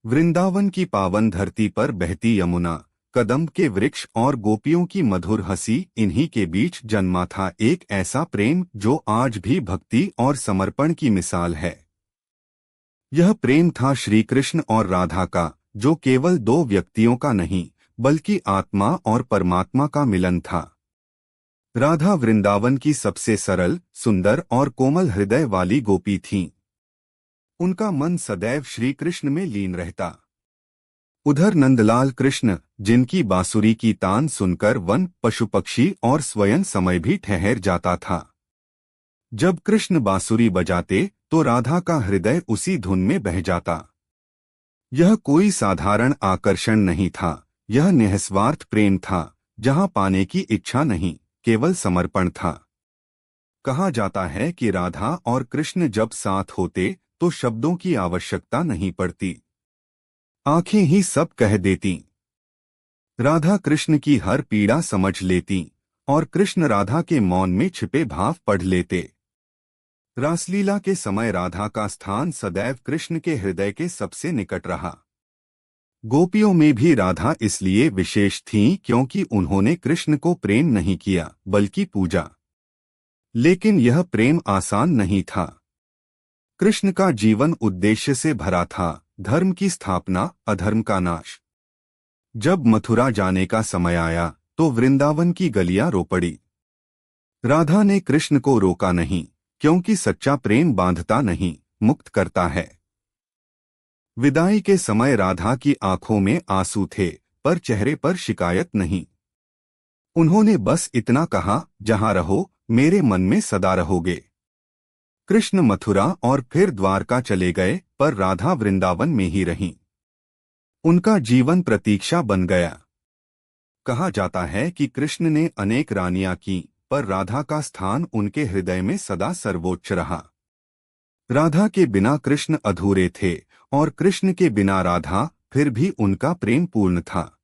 वृंदावन की पावन धरती पर बहती यमुना, कदम्ब के वृक्ष और गोपियों की मधुर हंसी, इन्हीं के बीच जन्मा था एक ऐसा प्रेम जो आज भी भक्ति और समर्पण की मिसाल है। यह प्रेम था श्री कृष्ण और राधा का, जो केवल दो व्यक्तियों का नहीं बल्कि आत्मा और परमात्मा का मिलन था। राधा वृंदावन की सबसे सरल, सुंदर और कोमल हृदय वाली गोपी थीं। उनका मन सदैव श्री कृष्ण में लीन रहता। उधर नंदलाल कृष्ण, जिनकी बांसुरी की तान सुनकर वन, पशु पक्षी और स्वयं समय भी ठहर जाता था। जब कृष्ण बांसुरी बजाते तो राधा का हृदय उसी धुन में बह जाता। यह कोई साधारण आकर्षण नहीं था, यह निस्वार्थ प्रेम था, जहां पाने की इच्छा नहीं, केवल समर्पण था। कहा जाता है कि राधा और कृष्ण जब साथ होते तो शब्दों की आवश्यकता नहीं पड़ती, आंखें ही सब कह देती। राधा कृष्ण की हर पीड़ा समझ लेती और कृष्ण राधा के मौन में छिपे भाव पढ़ लेते। रासलीला के समय राधा का स्थान सदैव कृष्ण के हृदय के सबसे निकट रहा। गोपियों में भी राधा इसलिए विशेष थीं क्योंकि उन्होंने कृष्ण को प्रेम नहीं किया बल्कि पूजा। लेकिन यह प्रेम आसान नहीं था। कृष्ण का जीवन उद्देश्य से भरा था, धर्म की स्थापना, अधर्म का नाश। जब मथुरा जाने का समय आया तो वृंदावन की गलियां रो पड़ी। राधा ने कृष्ण को रोका नहीं, क्योंकि सच्चा प्रेम बांधता नहीं, मुक्त करता है। विदाई के समय राधा की आंखों में आंसू थे, पर चेहरे पर शिकायत नहीं। उन्होंने बस इतना कहा, जहां रहो मेरे मन में सदा रहोगे। कृष्ण मथुरा और फिर द्वारका चले गए, पर राधा वृंदावन में ही रहीं। उनका जीवन प्रतीक्षा बन गया। कहा जाता है कि कृष्ण ने अनेक रानियां की, पर राधा का स्थान उनके हृदय में सदा सर्वोच्च रहा। राधा के बिना कृष्ण अधूरे थे और कृष्ण के बिना राधा, फिर भी उनका प्रेम पूर्ण था।